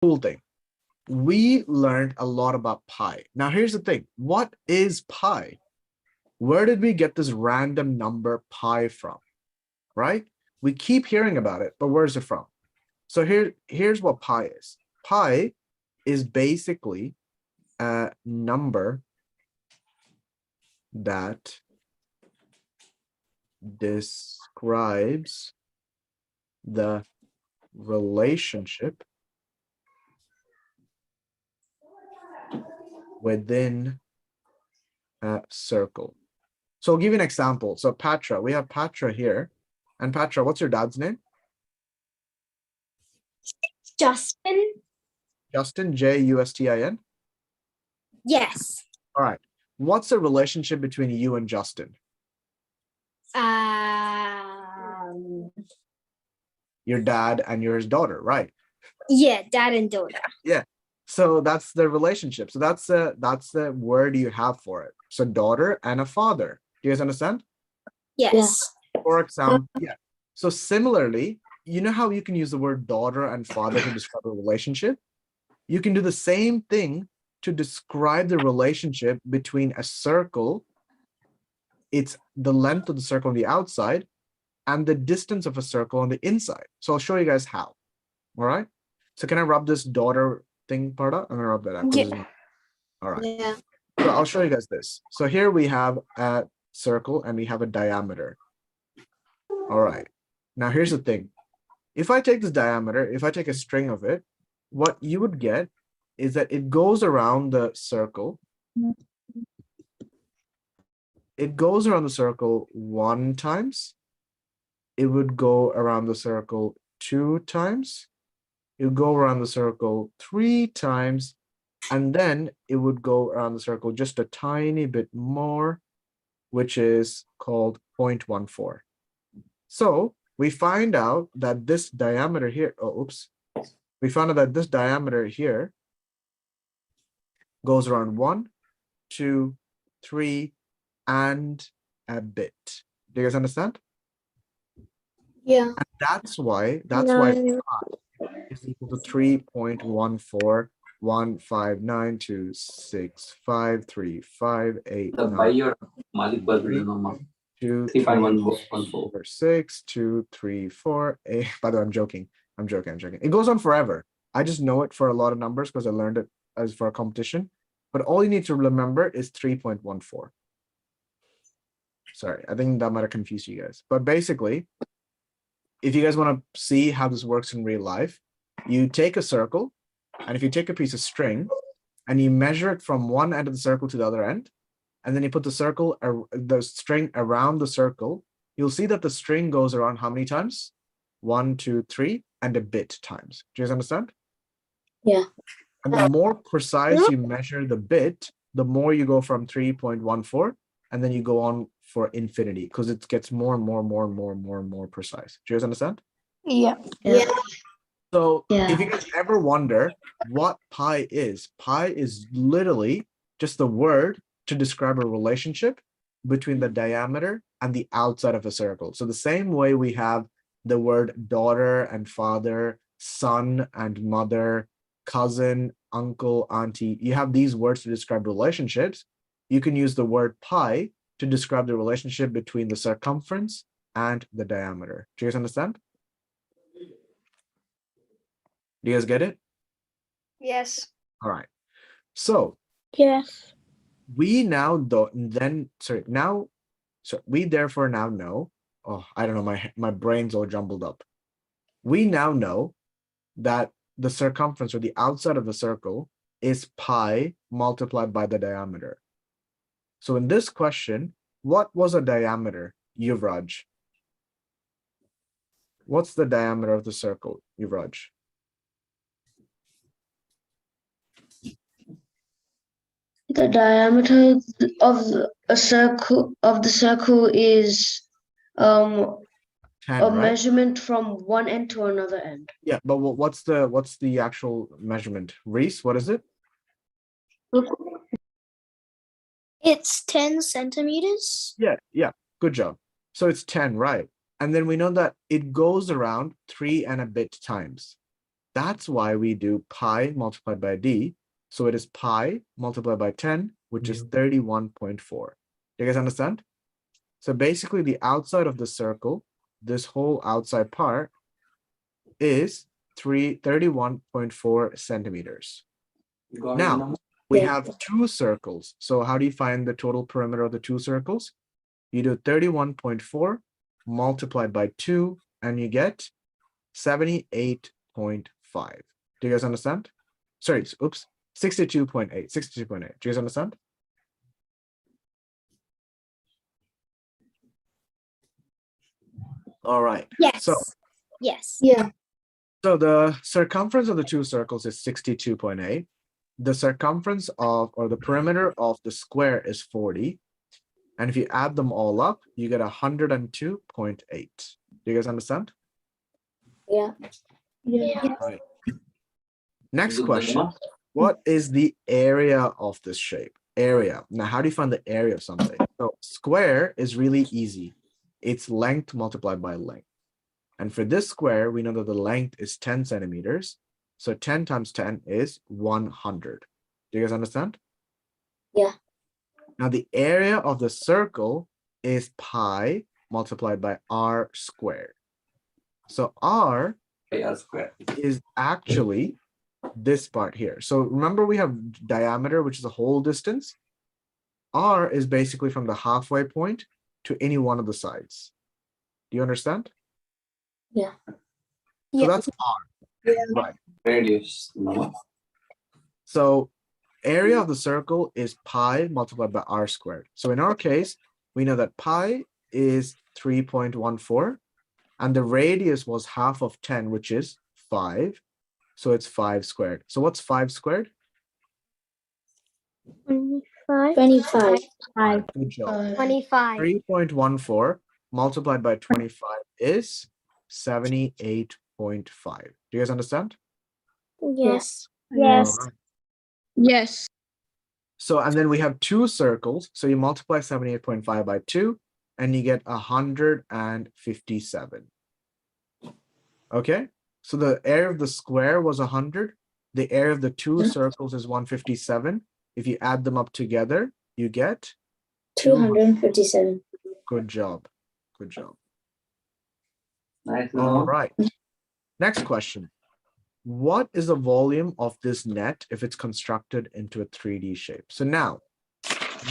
cool thing. We learned a lot about pi. Now, here's the thing. What is pi? Where did we get this random number pi from, right? We keep hearing about it, but where's it from? So here's what pi is. Pi is basically a number that describes the relationship within a circle. So I'll give you an example. So Patra, we have Patra here. And Patra, what's your dad's name? Justin? Justin, Justin? Yes. All right. What's the relationship between you and Justin? Your dad and your daughter, right? Yeah, dad and daughter. Yeah. So that's the relationship. So that's the word you have for it. So daughter and a father. Do you guys understand? Yes. For example, yeah. So similarly, you know how you can use the word daughter and father to describe a relationship? You can do the same thing to describe the relationship between a circle, it's the length of the circle on the outside, and the distance of a circle on the inside. So I'll show you guys how. All right. So can I rub this daughter thing part out? I'm gonna rub that out. Yeah. All right. Yeah. So I'll show you guys this. So here we have a circle and we have a diameter. All right. Now here's the thing. If I take this diameter, if I take a string of it, what you would get is that it goes around the circle. It goes around the circle 1 times. It would go around the circle 2 times. It would go around the circle 3 times. And then it would go around the circle just a tiny bit more, which is called 0.14. So we find out that this diameter here, we found out that this diameter here goes around 1, 2, 3, and a bit. Do you guys understand? Yeah. And that's why is equal to 3.14159265358 2 3 4 6 2 3 4 8. By the way, I'm joking. It goes on forever. I just know it for a lot of numbers because I learned it as for a competition. But all you need to remember is 3.14. Sorry, I think that might have confused you guys. But basically, if you guys want to see how this works in real life, you take a circle, and if you take a piece of string and you measure it from one end of the circle to the other end, and then you put the string around the circle, you'll see that the string goes around how many times? 1, 2, 3, and a bit times. Do you guys understand? Yeah. And the more precise you measure the bit, the more you go from 3.14, and then you go on for infinity because it gets more and more precise. Do you guys understand? Yeah. Yeah. So if you guys ever wonder what pi is literally just the word to describe a relationship between the diameter and the outside of a circle. So the same way we have the word daughter and father, son and mother, cousin, uncle, auntie, you have these words to describe relationships. You can use the word pi to describe the relationship between the circumference and the diameter. Do you guys understand? Do you guys get it? Yes. All right. So Yes. we now we therefore now know, I don't know, my brain's all jumbled up. We now know that the circumference or the outside of the circle is pi multiplied by the diameter. So in this question, what was a diameter, Yuvraj? What's the diameter of the circle, Yuvraj? The diameter of the circle is 10, a right? measurement from one end to another end. Yeah, but what's the actual measurement? Reese, what is it? It's 10 centimeters. Yeah, good job. So it's 10, right? And then we know that it goes around 3 and a bit times. That's why we do pi multiplied by d. So it is pi multiplied by 10, which is 31.4. Do you guys understand? So basically the outside of the circle, this whole outside part is 31.4 centimeters. Now, we have two circles. So how do you find the total perimeter of the two circles? You do 31.4 multiplied by 2, and you get 78.5. Do you guys understand? Sorry, oops, 62.8. 62.8. Do you guys understand? All right. Yes. So, Yes. Yeah. so the circumference of the two circles is 62.8. The circumference of, or the perimeter of the square is 40. And if you add them all up, you get 102.8. Do you guys understand? Yeah. Yeah. Right. Next question. What is the area of this shape? Area. Now, how do you find the area of something? So square is really easy. It's length multiplied by length. And for this square, we know that the length is 10 centimeters. So 10 times 10 is 100. Do you guys understand? Yeah. Now the area of the circle is pi multiplied by r squared. So r is actually this part here. So remember we have diameter, which is the whole distance. R is basically from the halfway point to any one of the sides. Do you understand? Yeah. So Yeah. that's R. Yeah. Right. Radius. No. So area of the circle is pi multiplied by r squared. So in our case, we know that pi is 3.14 and the radius was half of 10, which is 5. So it's 5 squared. So what's 5 squared? 25. 25. Good job. 25. 3.14 multiplied by 25 is 78.5. Do you guys understand? Yes. All right. Yes. So, and then we have two circles. So you multiply 78.5 by 2 and you get 157. Okay. So the area of the square was 100. The area of the two circles is 157. If you add them up together, you get 257. Good job. Good job. Nice. All right. Next question. What is the volume of this net if it's constructed into a 3D shape? So now,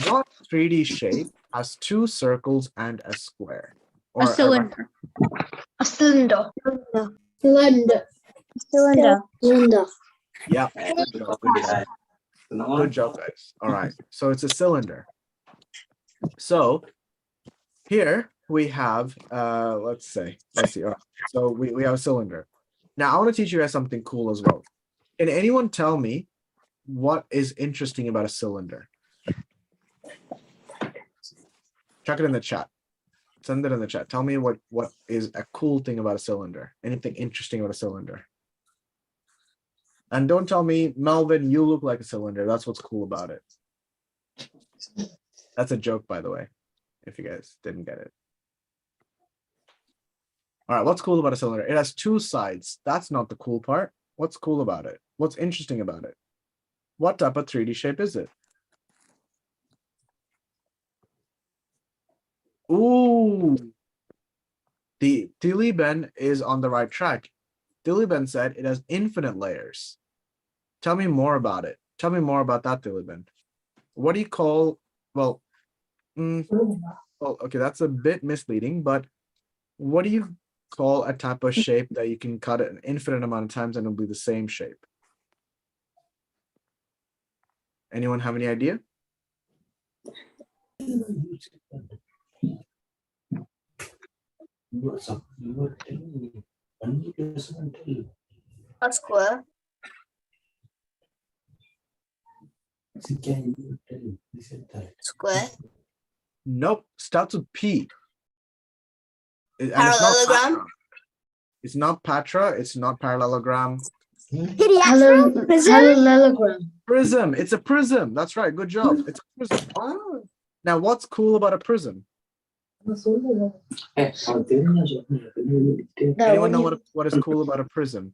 what 3D shape has two circles and a square? A cylinder. A cylinder. Cylinder. Cylinder. Yeah. Good job. Good job. Good job, guys. All right. So it's a cylinder. So here we have, let's see. All right. So we have a cylinder. Now I want to teach you guys something cool as well. Can anyone tell me what is interesting about a cylinder? Chuck it in the chat. Send it in the chat. Tell me what is a cool thing about a cylinder. Anything interesting about a cylinder? And don't tell me, Melvin, you look like a cylinder. That's what's cool about it. That's a joke, by the way, if you guys didn't get it. All right, what's cool about a cylinder? It has two sides. That's not the cool part. What's cool about it? What's interesting about it? What type of 3D shape is it? Ooh. The Tilly Ben is on the right track. Tilly Ben said it has infinite layers. Tell me more about it. Tell me more about that, Tilly Ben. What do you call, well, okay, that's a bit misleading, but what do you call a type of shape that you can cut it an infinite amount of times and it'll be the same shape? Anyone have any idea? A square. Square. Nope. Starts with P. And Parallelogram. It's not Patra. It's not parallelogram. Parallelogram. Prism. It's a prism. That's right. Good job. It's a prism. Oh. Now, what's cool about a prism? Anyone know what is cool about a prism?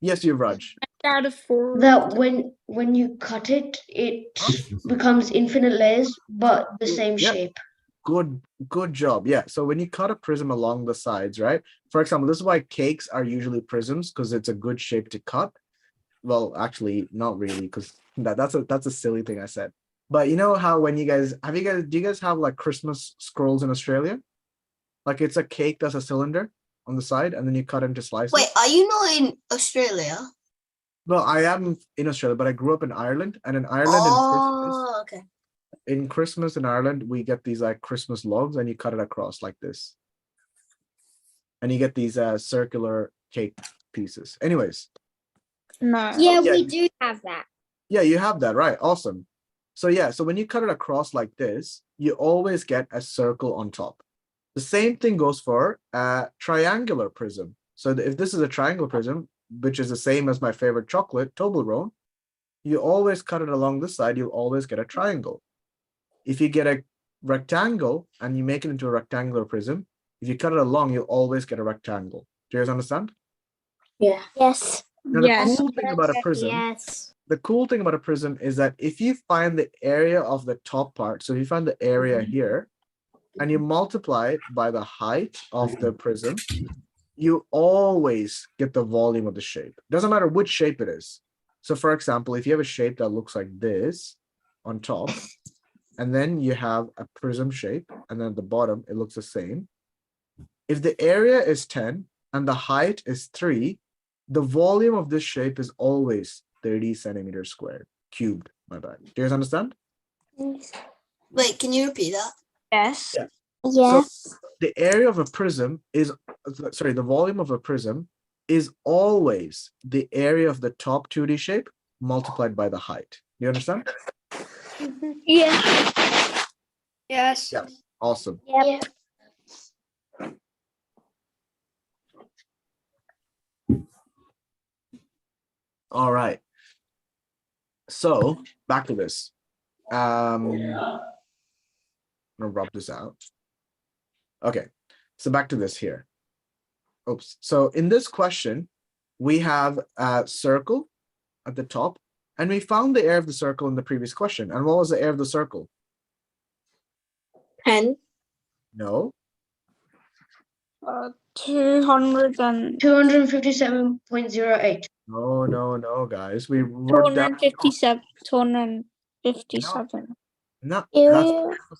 Yes, Yuvraj. Out of 4. That when you cut it, it becomes infinite layers, but the same Yeah. shape. Good job. Yeah. So when you cut a prism along the sides, right? For example, this is why cakes are usually prisms, because it's a good shape to cut. Well, actually, not really, because that's a silly thing I said. But you know how when do you guys have like Christmas scrolls in Australia? Like it's a cake that's a cylinder on the side, and then you cut into slices. Wait, are you not in Australia? Well, I am in Australia, but I grew up in Ireland, and in Ireland, Oh, okay. in Christmas in Ireland, we get these like Christmas logs, and you cut it across like this, and you get these circular cake pieces. Anyways, No. Yeah, Yeah. we do have that. yeah, you have that, right? Awesome. So yeah, so when you cut it across like this, you always get a circle on top. The same thing goes for a triangular prism. So if this is a triangle prism, which is the same as my favorite chocolate, Toblerone, you always cut it along this side, you'll always get a triangle. If you get a rectangle and you make it into a rectangular prism, if you cut it along, you'll always get a rectangle. Do you guys understand? Yeah. Yes. Now, the Yes. cool thing about a prism, Yes. the cool thing about a prism is that if you find the area of the top part, so if you find the area here, and you multiply it by the height of the prism, you always get the volume of the shape. Doesn't matter which shape it is. So for example, if you have a shape that looks like this on top, and then you have a prism shape, and then at the bottom, it looks the same. If the area is 10 and the height is 3, the volume of this shape is always 30 centimeters squared, cubed, my bad. Do you guys understand? Wait, can you repeat that? Yes. Yeah. Yes. The area of a prism is, sorry, the volume of a prism is always the area of the top 2D shape multiplied by the height. Do you understand? Yeah. Yes. Yeah. Awesome. Yep. All right. So back to this. I'm gonna rub this out. Okay, so back to this here. Oops. So in this question, we have a circle at the top, and we found the area of the circle in the previous question. And what was the area of the circle? 10. No. 200 and 257.08. No, guys. We worked out 257. 257. no, that's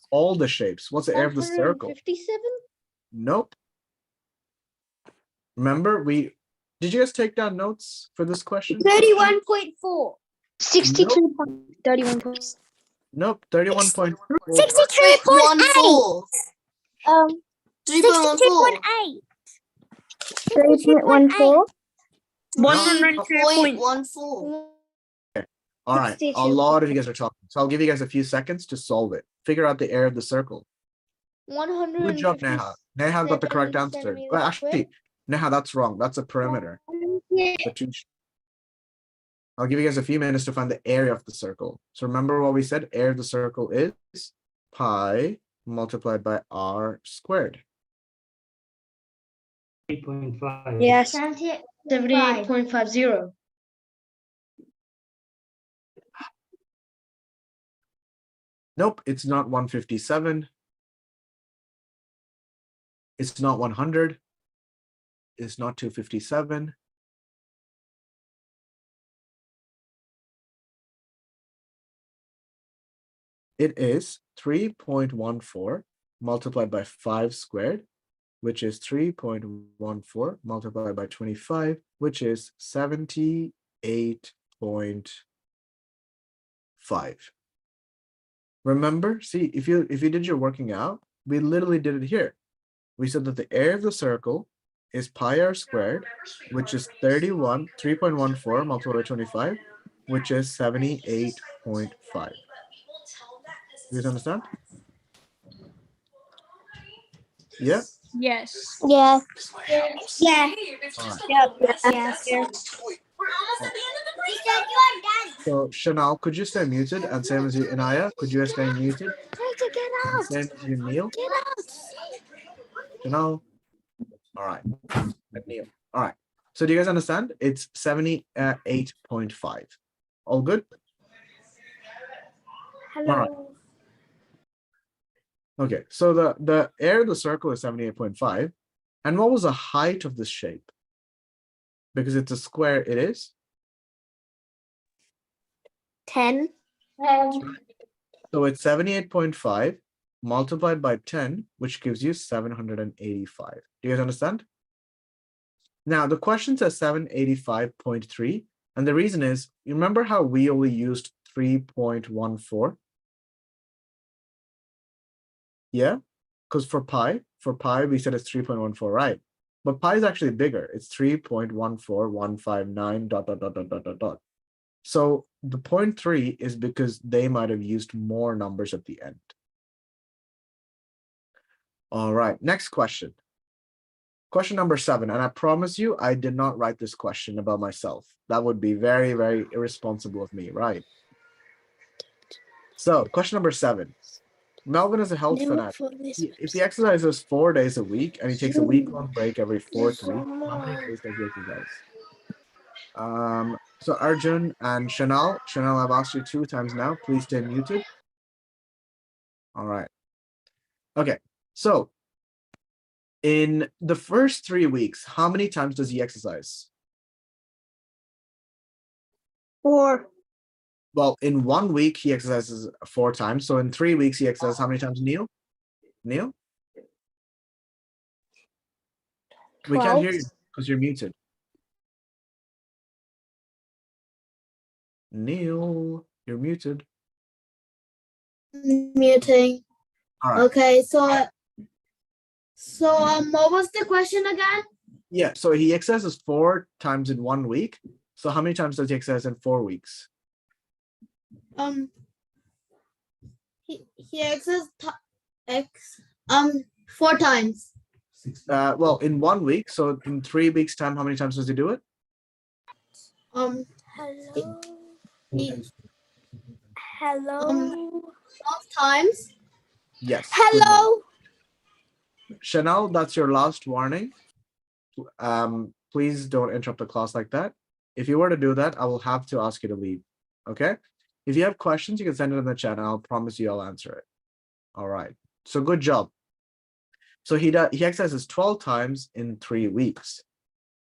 all the shapes. What's the area of the circle? 157? Nope. Remember, did you guys take down notes for this question? 31.4. 62.31. Nope. 31.4. 3.14. 3.14. 3.14. 102.14. All right. A 62. lot of you guys are talking. So I'll give you guys a few seconds to solve it. Figure out the area of the circle. 100. Good job, Neha. Neha got the correct answer. Well, actually, Neha, that's wrong. That's a perimeter. I'll give you guys a few minutes to find the area of the circle. So remember what we said, area of the circle is pi multiplied by r squared. 8.5. Yes. 78.50. Nope, it's not 157. It's not 100. It's not 257. It is 3.14 multiplied by 5 squared, which is 3.14 multiplied by 25, which is 78.5. Remember, see, if you did your working out, we literally did it here. We said that the area of the circle is pi r squared, which is 3.14 multiplied by 25, which is 78.5. You guys understand? Yeah? Yes. Yeah. Yeah. All right. Yes. So Chanel, could you stay muted? And same as you, Inaya, could you stay muted? And same as you, Neil. Chanel. All right. And Neil. All right. So do you guys understand? It's 78.5. All good? Hello. All right. Okay, so the area of the circle is 78.5. And what was the height of this shape? Because it's a square, it is? 10. So it's 78.5 multiplied by 10, which gives you 785. Do you guys understand? Now, the question says 785.3. And the reason is, you remember how we only used 3.14? Yeah, because for pi, we said it's 3.14, right? But pi is actually bigger. It's 3.14159 ... So the 0.3 is because they might have used more numbers at the end. All right, next question. Question number 7, and I promise you, I did not write this question about myself. That would be very, very irresponsible of me, right? So, question number 7. Melvin is a health fanatic. If he exercises 4 days a week and he takes a week-long break every 4th week, how many days does he exercise? So Arjun and Chanel, I've asked you 2 times now. Please stay muted. All right. Okay, so in the first 3 weeks, how many times does he exercise? 4. Well, in 1 week, he exercises 4 times. So in 3 weeks, he exercises how many times, Neil? Neil? We can't hear you because you're muted. Neil, you're muted. Muting. All right. Okay, so what was the question again? Yeah, so he exercises 4 times in 1 week. So how many times does he exercise in 4 weeks? He exercises 4 times. Well, in 1 week. So in 3 weeks' time, how many times does he do it? Hello. Hello. 12 times. Yes. Hello. Chanel, that's your last warning. Please don't interrupt the class like that. If you were to do that, I will have to ask you to leave. Okay? If you have questions, you can send it in the chat and I'll promise you I'll answer it. All right. So good job. So he exercises 12 times in 3 weeks.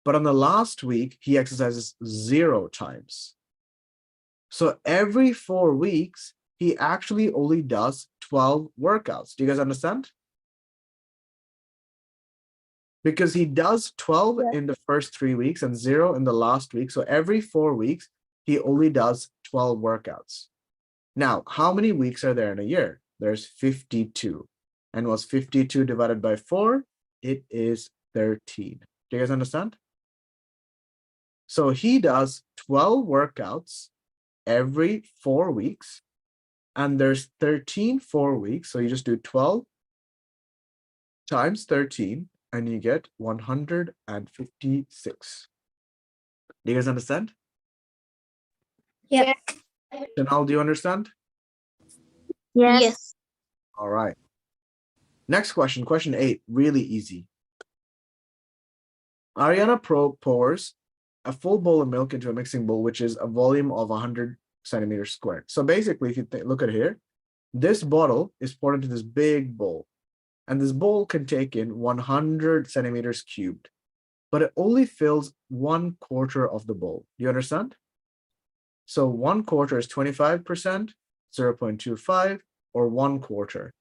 But on the last week, he exercises 0 times. So every 4 weeks, he actually only does 12 workouts. Do you guys understand? Because he does 12 in the first 3 weeks and 0 in the last week. So every 4 weeks, he only does 12 workouts. Now, how many weeks are there in a year? There's 52. And what's 52 divided by 4? It is 13. Do you guys understand? So he does 12 workouts every 4 weeks. And there's 13 4 weeks. So you just do 12 times 13. And you get 156. Do you guys understand? Yeah. Chanel, do you understand? Yes. All right. Next question, question 8, really easy. Ariana pours a full bowl of milk into a mixing bowl, which is a volume of 100 centimeters squared. So basically, if you look at here, this bottle is poured into this big bowl. And this bowl can take in 100 centimeters cubed, but it only fills 1/4 of the bowl. Do you understand? So 1/4 is 25%, 0.25, or 1/4.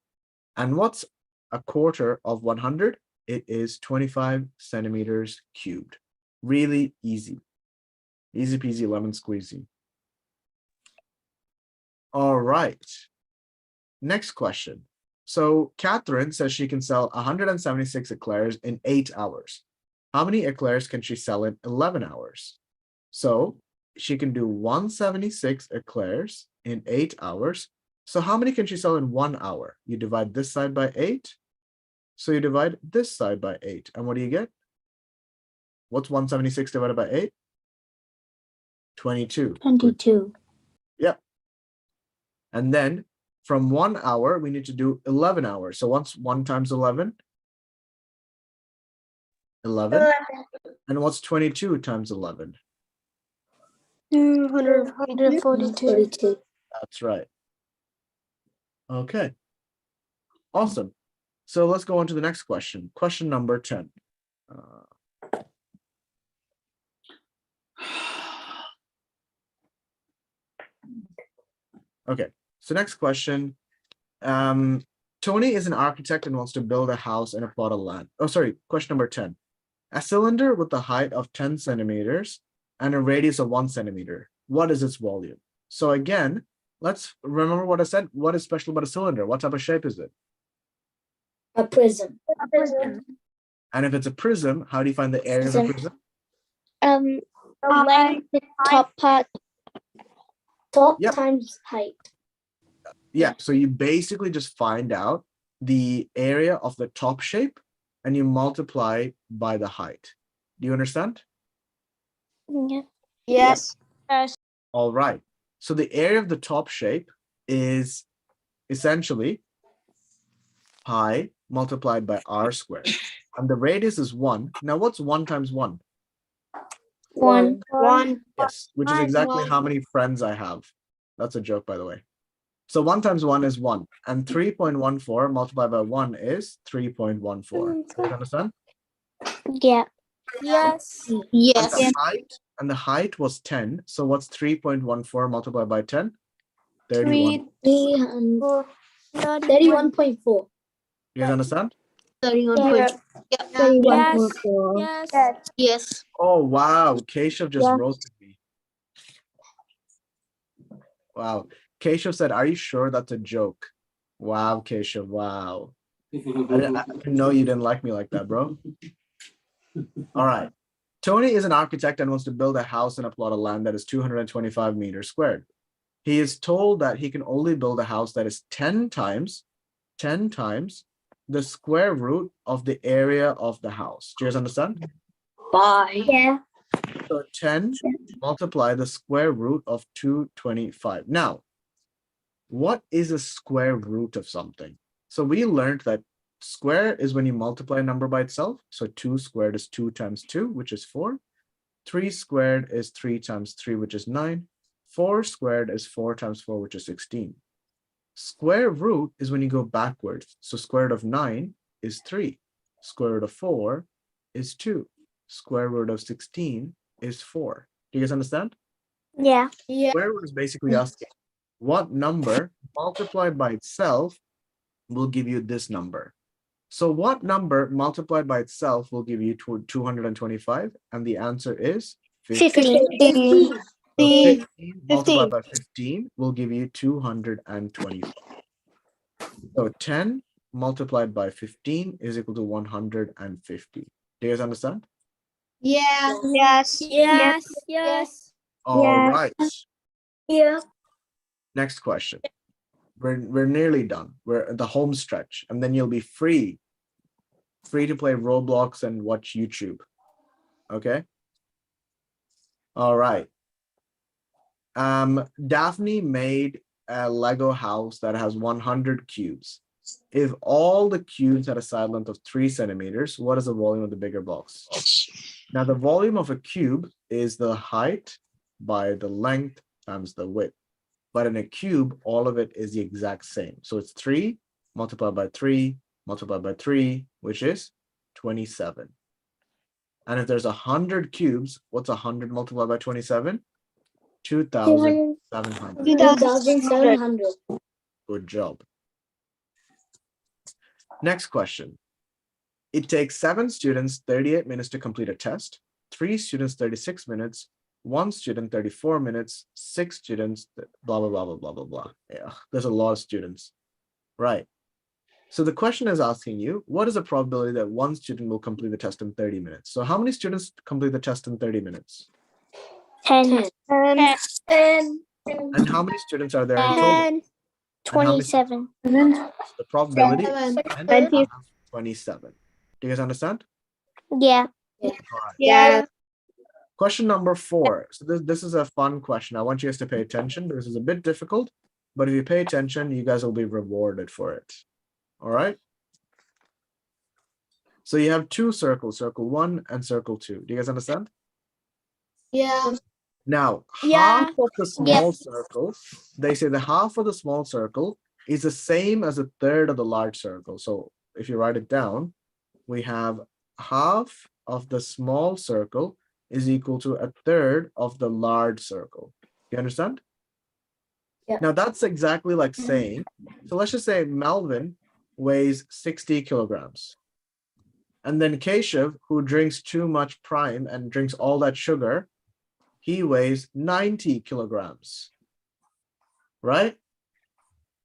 And what's 1/4 of 100? It is 25 centimeters cubed. Really easy. Easy peasy lemon squeezy. All right. Next question. So Catherine says she can sell 176 eclairs in 8 hours. How many eclairs can she sell in 11 hours? So she can do 176 eclairs in 8 hours. So how many can she sell in 1 hour? You divide this side by 8. So you divide this side by 8. And what do you get? What's 176 divided by 8? 22. 22. Yep. And then from 1 hour, we need to do 11 hours. So what's 1 times 11? 11. And what's 22 times 11? 242. That's right. Okay. Awesome. So let's go on to the next question. Question number 10. Okay. So next question. Tony is an architect and wants to build a house in a plot of land. Oh, sorry. Question number 10. A cylinder with a height of 10 centimeters and a radius of 1 centimeter. What is its volume? So again, let's remember what I said. What is special about a cylinder? What type of shape is it? A prism. And if it's a prism, how do you find the area of a prism? The length, the top part. Top Yep. times height. Yeah, so you basically just find out the area of the top shape and you multiply by the height. Do you understand? Yeah. Yes. All right. So the area of the top shape is essentially pi multiplied by r squared. And the radius is 1. Now what's 1 times 1? 1. Yes, which is exactly how many friends I have. That's a joke, by the way. So 1 times 1 is 1. And 3.14 multiplied by 1 is 3.14. Do you understand? Yeah. Yes. And Yes. the height was 10. So what's 3.14 multiplied by 10? 31. 31.4. You guys understand? 31.4. Yes. Oh, wow. Keshav just roasted me. Wow. Keshav said, are you sure that's a joke? Wow, Keshav. Wow. I didn't know you didn't like me like that, bro. All right. Tony is an architect and wants to build a house in a plot of land that is 225 meters squared. He is told that he can only build a house that is 10 times the square root of the area of the house. Do you guys understand? Yeah. So 10 multiply the square root of 225. Now, what is a square root of something? So we learned that square is when you multiply a number by itself. So 2 squared is 2 times 2, which is 4. 3 squared is 3 times 3, which is 9. 4 squared is 4 times 4, which is 16. Square root is when you go backwards. So square root of 9 is 3. Square root of 4 is 2. Square root of 16 is 4. Do you guys understand? Yeah. Square root is basically asking what number multiplied by itself will give you this number. So what number multiplied by itself will give you 225? And the answer is 15. 15. So 15 multiplied by 15 will give you 225. So 10 multiplied by 15 is equal to 150. Do you guys understand? Yeah. Yes. All right. Yeah. Next question. We're nearly done. We're at the home stretch, and then you'll be free to play Roblox and watch YouTube. Okay. All right. Daphne made a Lego house that has 100 cubes. If all the cubes had a side length of 3 centimeters, what is the volume of the bigger blocks? Now, the volume of a cube is the height by the length times the width. But in a cube, all of it is the exact same. So it's 3 multiplied by 3 multiplied by 3, which is 27. And if there's 100 cubes, what's 100 multiplied by 27? 2,700. 2,700. Good job. Next question. It takes 7 students 38 minutes to complete a test, 3 students 36 minutes, 1 student 34 minutes, 6 students, blah, blah, blah, blah, blah, blah, blah. Yeah, there's a lot of students. Right. So the question is asking you, what is the probability that 1 student will complete the test in 30 minutes? So how many students complete the test in 30 minutes? 10. And how many students are there in total? 27. The probability is 7. 10 out of 27. Do you guys understand? Yeah. All right. Yeah. Question number 4. So this is a fun question. I want you guys to pay attention. This is a bit difficult, but if you pay attention, you guys will be rewarded for it. All right. So you have two circles, circle 1 and circle 2. Do you guys understand? Yeah. Now, Yeah. half of the small circle, they say the half of the small circle is the same as a third of the large circle. So if you write it down, we have half of the small circle is equal to a third of the large circle. You understand? Yeah. Now that's exactly like saying, so let's just say Melvin weighs 60 kilograms. And then Keshav, who drinks too much prime and drinks all that sugar, he weighs 90 kilograms, right?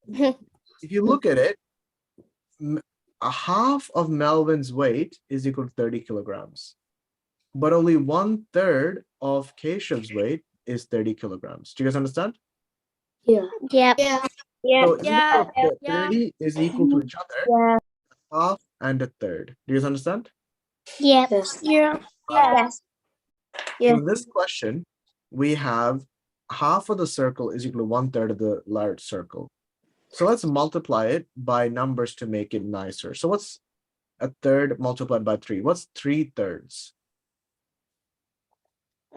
If you look at it, a half of Melvin's weight is equal to 30 kilograms, but only 1/3 of Keshav's weight is 30 kilograms. Do you guys understand? Yeah. Yep. Yeah. So Yeah. each of the 30 is equal to each other, Yeah. half and a third. Do you guys understand? Yep. Yes. Yeah. Yes. So in this question, we have half of the circle is equal to 1/3 of the large circle. So let's multiply it by numbers to make it nicer. So what's a third multiplied by 3? What's 3/3?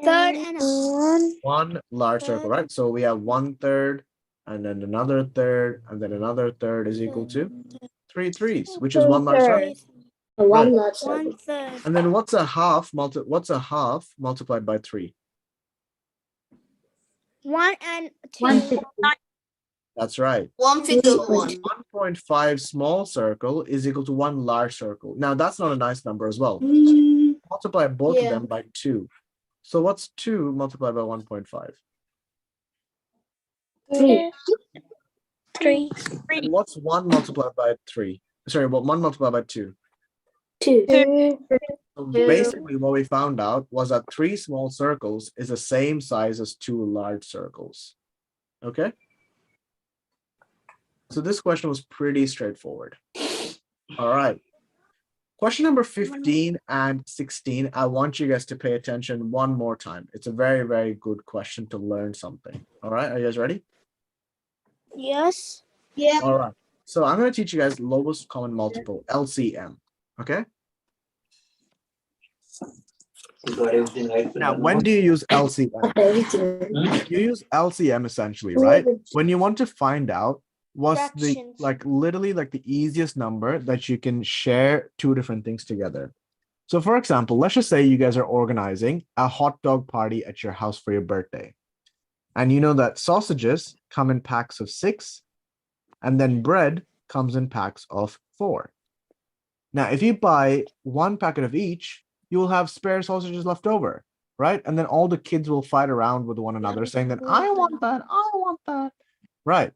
Third and One large circle, Third. right? So we have 1/3, and then another third, and then another third is equal to 3 threes, which is one large circle. One Right. large circle. 1/3. And then what's a half multiplied by 3? 1 and 2. 1/5. That's right. 1/5. 1.5 small circle is equal to one large circle. Now that's not a nice number as well. Multiply both of Yeah. them by 2. So what's 2 multiplied by 1.5? 3. 3. And what's 1 multiplied by 3? Sorry, what 1 multiplied by 2? 2. So basically what we found out was that 3 small circles is the same size as 2 large circles. Okay? So this question was pretty straightforward. All right. Question number 15 and 16, I want you guys to pay attention one more time. It's a very, very good question to learn something. All right, are you guys ready? Yes. Yeah. All right. So I'm going to teach you guys lowest common multiple, LCM. Okay? You got everything right. Now, when do you use LCM? Everything. You use LCM essentially, right? When you want to find out what's the Fractions. literally the easiest number that you can share two different things together. So for example, let's just say you guys are organizing a hot dog party at your house for your birthday. And you know that sausages come in packs of 6, and then bread comes in packs of 4. Now, if you buy 1 packet of each, you will have spare sausages left over, right? And then all the kids will fight around with one another saying that I want that, I want that, right?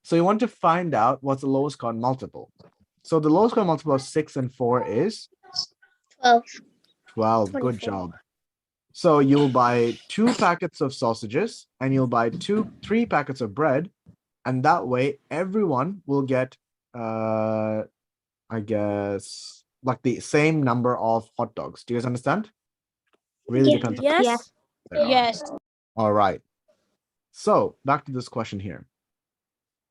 So you want to find out what's the lowest common multiple. So the lowest common multiple of 6 and 4 is 12. 12. Good 24. job. So you'll buy 2 packets of sausages and you'll buy 3 packets of bread. And that way everyone will get, I guess, like the same number of hot dogs. Do you guys understand? Really Yeah. depends. Yes. There are. Yes. All right. So back to this question here.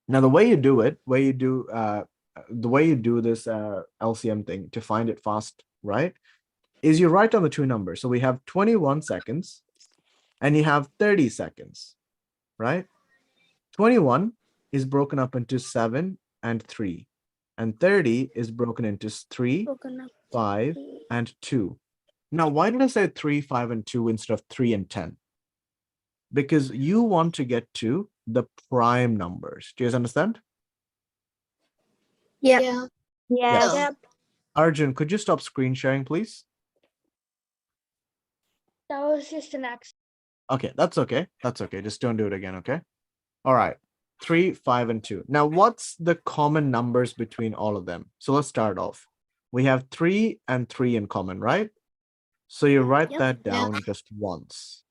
Now, the way you do it, the way you do this LCM thing to find it fast, right, is you write down the 2 numbers. So we have 21 seconds and you have 30 seconds, right? 21 is broken up into 7 and 3, and 30 is broken into 3, 5, and 2. Now, why did I say 3, 5, and 2 instead of 3 and 10? Because you want to get to the prime numbers. Do you guys understand? Yeah. Yes. Yep. Arjun, could you stop screen sharing, please? That was just an accident. Okay, that's okay. That's okay. Just don't do it again, okay? All right. 3, 5, and 2. Now, what's the common numbers between all of them? So let's start off. We have 3 and 3 in common, right? So you write Yep. that down just once.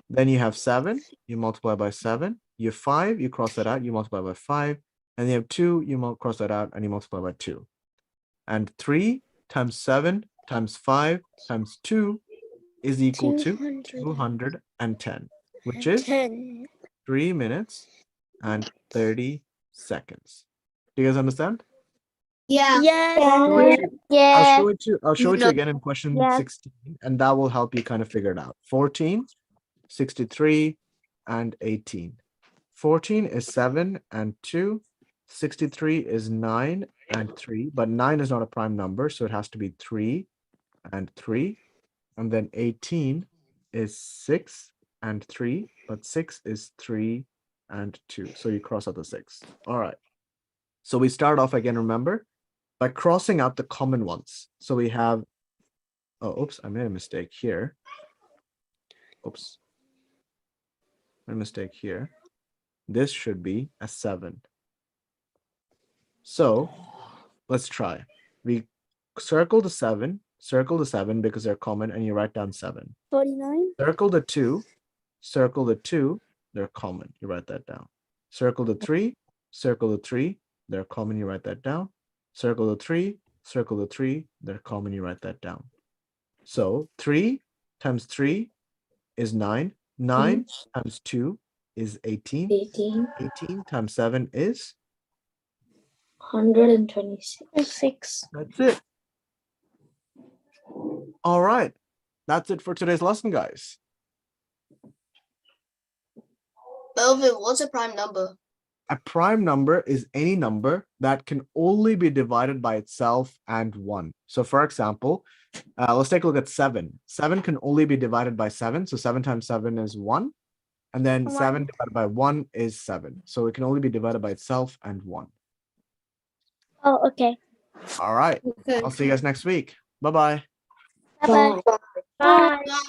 Then you have 7, you multiply by 7. You have 5, you cross that out, you multiply by 5. And you have 2, you cross that out, and you multiply by 2. And 3 times 7 times 5 times 2 is equal to 210, which is 3 minutes and 30 seconds. Do you guys understand? Yes. Show it to- Yeah. I'll show it to you No. again in question Yeah. 16, and that will help you kind of figure it out. 14, 63, and 18. 14 is 7 and 2. 63 is 9 and 3, but 9 is not a prime number, so it has to be 3 and 3. And then 18 is 6 and 3, but 6 is 3 and 2. So you cross out the 6. All right. So we start off again, remember, by crossing out the common ones. So we have, oh, oops, I made a mistake here. Oops. Made a mistake here. This should be a 7. So let's try. We circle the 7 because they're common, and you write down 7. 49. Circle the 2, they're common, you write that down. Circle the 3, they're common, you write that down. Circle the 3, they're common, you write that down. So 3 times 3 is 9. 9 times 2 is 18. 18. 18 times 7 is? 126. 6. That's it. All right. That's it for today's lesson, guys. Melvin, what's a prime number? A prime number is any number that can only be divided by itself and 1. So for example, let's take a look at 7. 7 can only be divided by 7. So 7 times 7 is 1. And then 7 divided by 1 is 7. So it can only be divided by itself and 1. Oh, okay. All right. I'll see you guys next week. Bye-bye. Bye-bye. Bye. Bye.